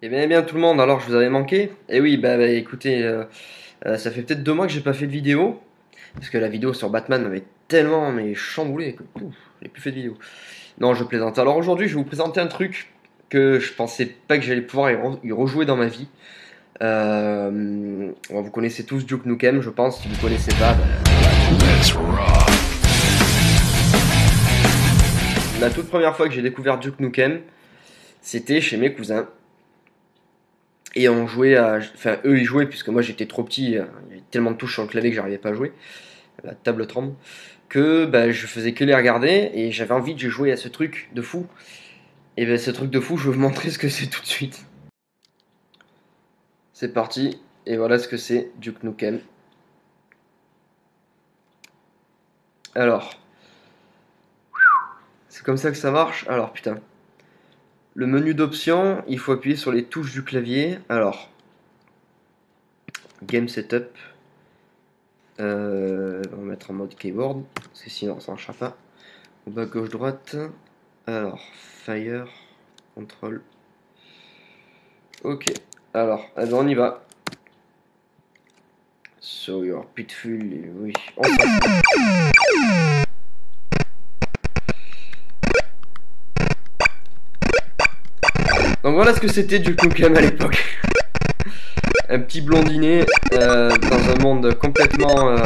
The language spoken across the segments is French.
Eh bien tout le monde, alors je vous avais manqué. Et oui, écoutez, ça fait peut-être 2 mois que j'ai pas fait de vidéo. Parce que la vidéo sur Batman m'avait tellement chamboulé que j'ai plus fait de vidéo. Non, je plaisante. Alors aujourd'hui, je vais vous présenter un truc que je pensais pas que j'allais pouvoir y rejouer dans ma vie. Bon, vous connaissez tous Duke Nukem, je pense. Si vous connaissez pas, la toute première fois que j'ai découvert Duke Nukem, c'était chez mes cousins. Et on jouait à. Enfin, eux ils jouaient, puisque moi j'étais trop petit, il y avait tellement de touches sur le clavier que j'arrivais pas à jouer, la table tremble, que je faisais que les regarder, et j'avais envie de jouer à ce truc de fou. Et ce truc de fou, je vais vous montrer ce que c'est tout de suite. C'est parti, et voilà ce que c'est Duke Nukem. Alors, c'est comme ça que ça marche. Alors putain. Le menu d'options, il faut appuyer sur les touches du clavier. Alors, Game Setup. On va mettre en mode keyboard, parce que sinon ça marchera pas. Au bas gauche droite. Alors, Fire, Control. Ok, alors, on y va. So your pitful, oui. Donc voilà ce que c'était Duke Nukem à l'époque. Un petit blondinet dans un monde complètement...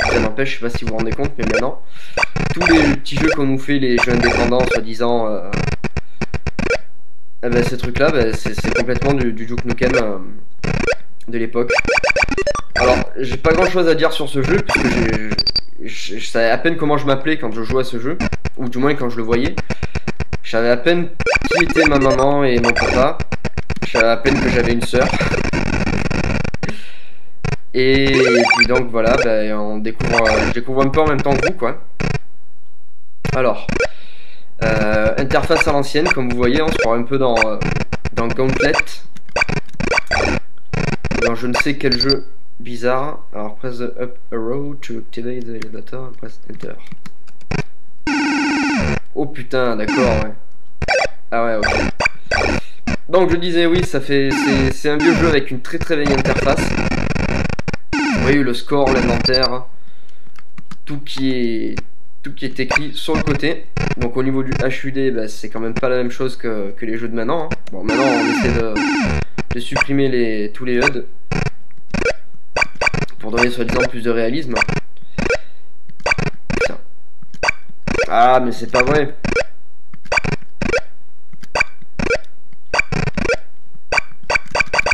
ça n'empêche, je sais pas si vous vous rendez compte, mais maintenant, tous les petits jeux qu'on nous fait, les jeux indépendants, soi-disant, ces trucs-là, c'est complètement du Duke Nukem de l'époque. Alors, j'ai pas grand-chose à dire sur ce jeu, puisque je savais à peine comment je m'appelais quand je jouais à ce jeu, ou du moins quand je le voyais. Je savais à peine qui était ma maman et mon papa. Je savais à peine que j'avais une sœur. Et puis donc voilà, je découvre un peu en même temps que vous, quoi. Alors, interface à l'ancienne, comme vous voyez, on se croit un peu dans Gauntlet. Dans je ne sais quel jeu bizarre. Alors, press the up arrow to activate the elevator and press enter. Oh putain, d'accord, ouais. Ah ouais, ok. Donc je disais, oui, c'est un vieux jeu avec une très très vieille interface. Vous voyez le score, l'inventaire, tout qui est écrit sur le côté. Donc au niveau du HUD, c'est quand même pas la même chose que les jeux de maintenant. Hein. Bon, maintenant on essaie de supprimer tous les HUD pour donner soi-disant plus de réalisme. Putain. Ah, mais c'est pas vrai.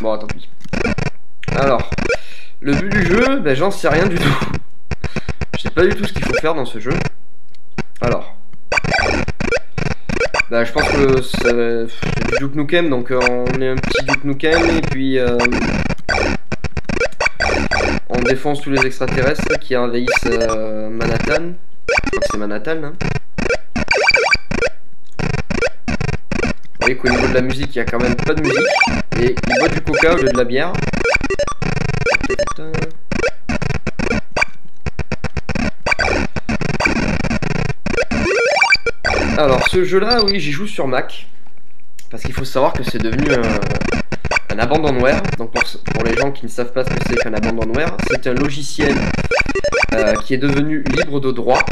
Bon, tant pis. Alors, le but du jeu, j'en sais rien du tout. Je sais pas du tout ce qu'il faut faire dans ce jeu. Alors, je pense que c'est du Duke Nukem, donc on est un petit Duke Nukem et puis on défonce tous les extraterrestres qui envahissent Manhattan. Je crois que c'est Manhattan. Hein. Vous voyez qu'au niveau de la musique, il y a quand même pas de musique. Et il boit du coca au lieu de la bière. Alors ce jeu là, oui, j'y joue sur Mac. Parce qu'il faut savoir que c'est devenu un abandonware. Donc pour les gens qui ne savent pas ce que c'est qu'un abandonware, c'est un logiciel qui est devenu libre de droit.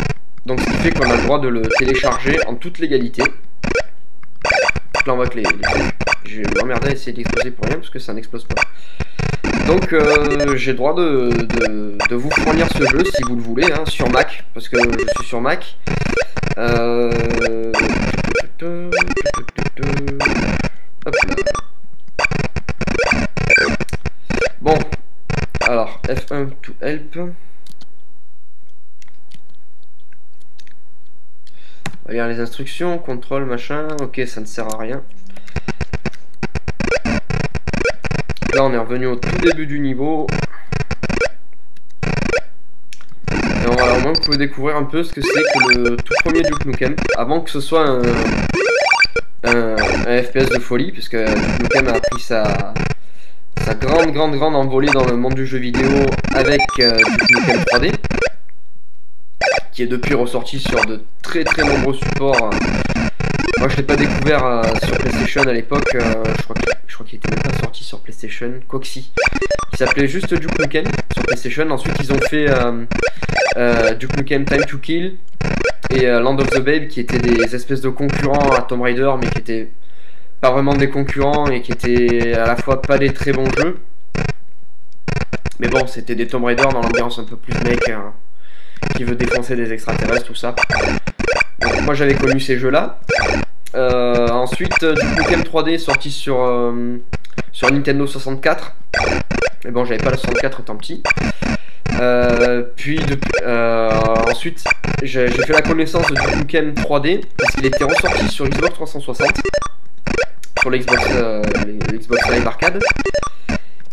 Donc ce qui fait qu'on a le droit de le télécharger en toute légalité. Là on voit que je vais m'emmerder à essayer d'exploser pour rien parce que ça n'explose pas. Donc j'ai le droit de vous fournir ce jeu si vous le voulez, hein, sur Mac, parce que je suis sur Mac. Hop là. Bon, alors F1 to help. On va lire les instructions, contrôle, machin. Ok, ça ne sert à rien. Là, on est revenu au tout début du niveau. Et voilà, au moins vous pouvez découvrir un peu ce que c'est que le tout premier Duke Nukem, avant que ce soit un FPS de folie, puisque Duke Nukem a pris sa grande envolée dans le monde du jeu vidéo avec Duke Nukem 3D, qui est depuis ressorti sur de très nombreux supports Moi je l'ai pas découvert sur PlayStation à l'époque, je crois qu'il était même pas sorti sur PlayStation, quoi que si. Il s'appelait juste Duke Nukem sur PlayStation, ensuite ils ont fait Duke Nukem Time to Kill et Land of the Babe qui étaient des espèces de concurrents à Tomb Raider mais qui étaient pas vraiment des concurrents et qui étaient à la fois pas des très bons jeux. Mais bon, c'était des Tomb Raider dans l'ambiance un peu plus mec qui veut défoncer des extraterrestres, tout ça. Donc moi j'avais connu ces jeux-là. Ensuite, Duke Nukem 3D sorti sur Nintendo 64. Mais bon, j'avais pas la 64 étant petit. Ensuite, j'ai fait la connaissance de Duke Nukem 3D parce qu'il était ressorti sur Xbox 360, sur l'Xbox Live Arcade.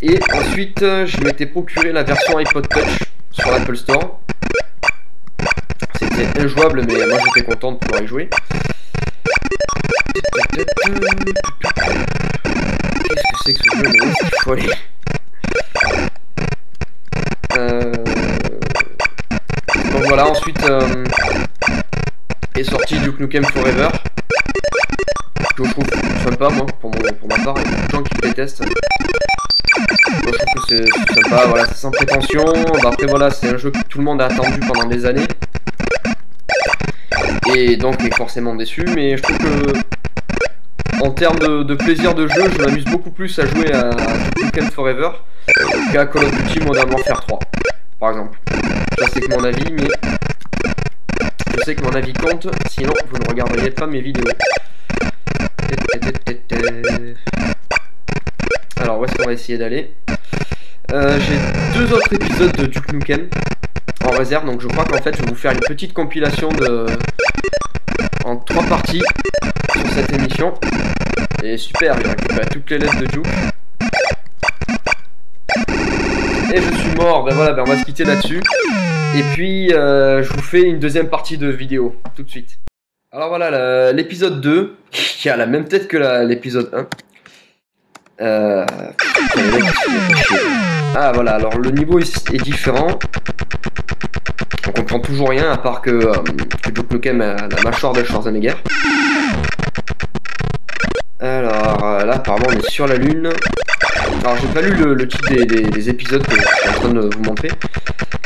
Et ensuite, je m'étais procuré la version iPod Touch sur l'Apple Store. C'était injouable, mais moi j'étais content de pouvoir y jouer. Qu'est-ce que c'est que ce jeu? Mais où il faut aller? Donc voilà, ensuite est sorti Duke Nukem Forever, que je trouve sympa, moi, pour ma part. Il y a beaucoup de gens qui le détestent. Moi, je trouve que c'est sympa, voilà, c'est sans prétention. Bah, après voilà, c'est un jeu que tout le monde a attendu pendant des années. Et donc est forcément déçu, mais je trouve que en termes de plaisir de jeu, je m'amuse beaucoup plus à jouer à Duke Nukem Forever qu'à Call of Duty Modern Warfare 3, par exemple. Ça c'est que mon avis, mais je sais que mon avis compte, sinon vous ne regarderiez pas mes vidéos. Alors où est-ce qu'on va essayer d'aller? J'ai 2 autres épisodes de Duke Nukem en réserve, donc je crois qu'en fait je vais vous faire une petite compilation en 3 parties sur cette émission. Et super, j'ai récupéré toutes les lettres de Duke. Et je suis mort, ben voilà, ben on va se quitter là-dessus. Et puis je vous fais une deuxième partie de vidéo, tout de suite. Alors voilà, l'épisode 2, qui a la même tête que l'épisode 1. Ah voilà, alors le niveau est différent. On comprend toujours rien à part que Duke Nukem a la mâchoire de Schwarzenegger. Alors là apparemment on est sur la lune. Alors j'ai pas lu le titre des épisodes que je suis en train de vous montrer.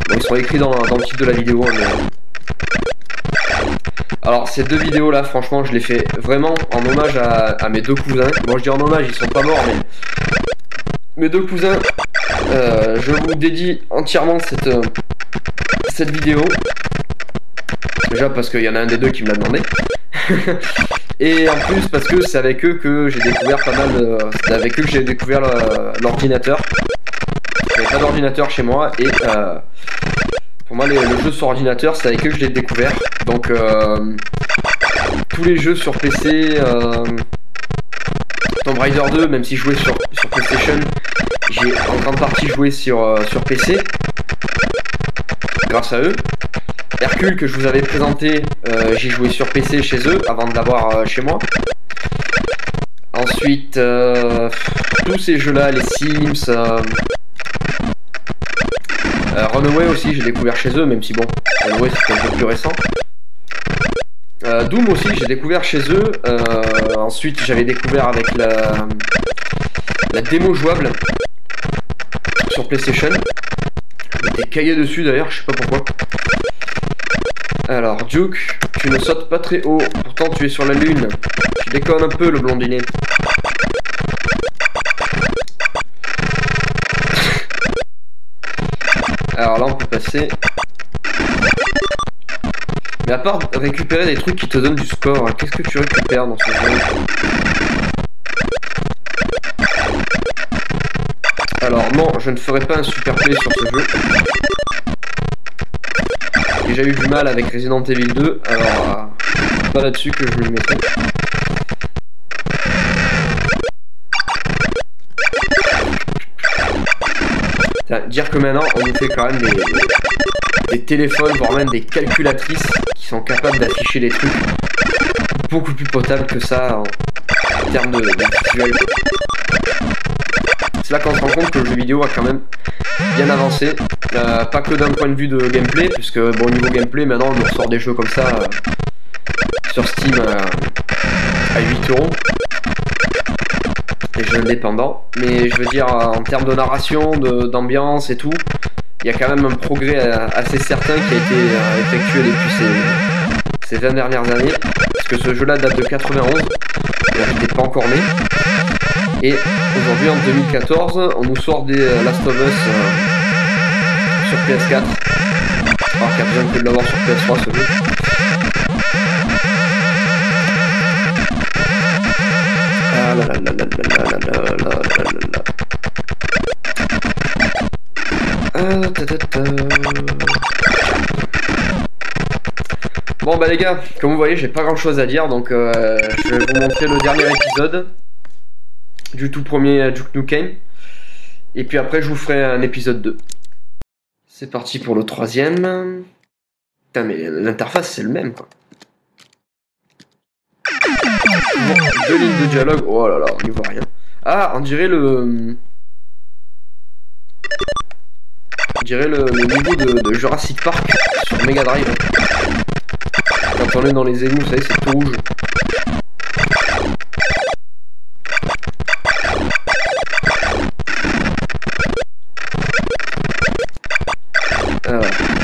Bon, ils sont écrits dans le titre de la vidéo. Alors ces 2 vidéos là franchement je les fais vraiment en hommage à mes 2 cousins. Bon je dis en hommage, ils sont pas morts, mais mes 2 cousins, je vous dédie entièrement cette vidéo. Déjà parce qu'il y en a un des 2 qui me l'a demandé. Et en plus parce que c'est avec eux que j'ai découvert c'est avec eux que j'ai découvert l'ordinateur. J'avais pas d'ordinateur chez moi et pour moi, le jeu sur ordinateur, c'est avec eux que je l'ai découvert. Donc, tous les jeux sur PC, Tomb Raider 2, même si je jouais sur PlayStation, j'ai en grande partie joué sur PC, grâce à eux. Hercule, que je vous avais présenté, j'ai joué sur PC chez eux, avant de l'avoir chez moi. Ensuite, tous ces jeux-là, les Sims... Runaway aussi j'ai découvert chez eux, même si bon, Runaway c'était un peu plus récent. Doom aussi j'ai découvert chez eux. Ensuite j'avais découvert avec la démo jouable sur PlayStation. J'étais caillé dessus d'ailleurs, je sais pas pourquoi. Alors Duke, tu ne sautes pas très haut, pourtant tu es sur la lune. Tu déconnes un peu le blondinet. Alors là on peut passer. Mais à part récupérer des trucs qui te donnent du score, qu'est-ce que tu récupères dans ce jeu? Alors non, je ne ferai pas un super play sur ce jeu. J'ai déjà eu du mal avec Resident Evil 2, alors c'est pas là-dessus que je vais le mettre. Dire que maintenant on nous fait quand même des téléphones, voire même des calculatrices qui sont capables d'afficher des trucs beaucoup plus potables que ça en termes de visuel. C'est là qu'on se rend compte que le jeu vidéo a quand même bien avancé, pas que d'un point de vue de gameplay, puisque bon, au niveau gameplay maintenant on nous ressort des jeux comme ça sur Steam à 8 euros. Les jeux indépendants. Mais je veux dire, en termes de narration, d'ambiance et tout, il y a quand même un progrès assez certain qui a été effectué depuis ces 20 dernières années. Parce que ce jeu-là date de 91. Je n'étais pas encore né. Et aujourd'hui, en 2014, on nous sort des Last of Us sur PS4. Alors qu'il y a besoin que de l'avoir sur PS3 ce jeu. Ah là là là là là là là là là là là. Bon bah les gars, comme vous voyez, j'ai pas grand chose à dire, donc je vais vous montrer le dernier épisode du tout premier Duke Nukem. Et puis après, je vous ferai un épisode 2. C'est parti pour le troisième. Putain, mais l'interface, c'est le même, quoi. Bon, 2 lignes de dialogue. Oh là là, on n'y voit rien. Ah, on dirait le... On dirait le niveau de Jurassic Park sur Mega Drive. Quand on est dans les égouts, vous savez, c'est tout rouge.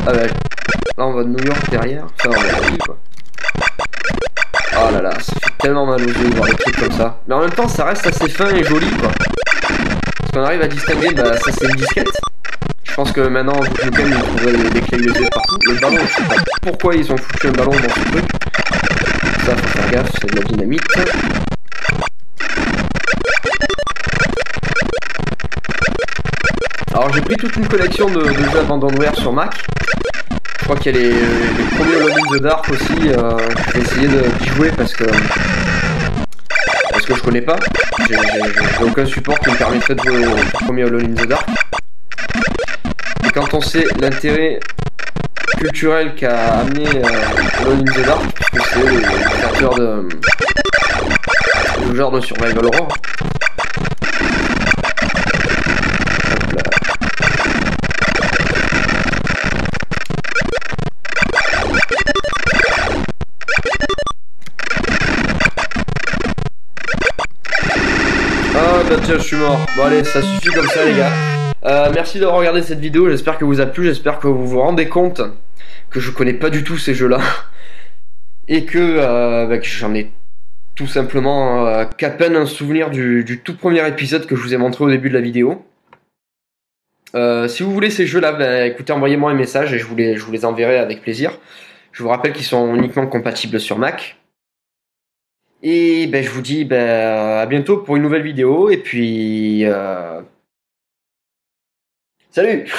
Ah ouais. Là on va de New York derrière. Ça on va la vie, quoi. Oh là là, ça fait tellement mal aux yeux de voir des trucs comme ça. Mais en même temps ça reste assez fin et joli, quoi. Parce qu'on arrive à distinguer, bah ça c'est une disquette. Je pense que maintenant Duke Nukem ils trouveraient des clés USB partout. Le ballon, je sais pas pourquoi ils ont foutu un ballon dans ce truc. Ça faut faire gaffe, c'est de la dynamite. Alors j'ai pris toute une collection de jeux abandonware sur Mac. Je crois qu'il y a les premiers Alone in the Dark aussi. Je vais essayer d'y jouer parce que je connais pas. J'ai aucun support qui me permettrait de jouer au premier Alone in the Dark. Et quand on sait l'intérêt culturel qu'a amené Alone in the Dark, puisque c'est le créateur de genre de survival horror. Ah bah tiens, je suis mort. Bon allez, ça suffit comme ça les gars. Merci d'avoir regardé cette vidéo, j'espère que vous a plu, j'espère que vous vous rendez compte que je connais pas du tout ces jeux-là. Et que j'en ai tout simplement qu'à peine un souvenir du tout premier épisode que je vous ai montré au début de la vidéo. Si vous voulez ces jeux-là, bah, écoutez, envoyez-moi un message et je vous les enverrai avec plaisir. Je vous rappelle qu'ils sont uniquement compatibles sur Mac. Et ben, je vous dis à bientôt pour une nouvelle vidéo. Et puis... Salut!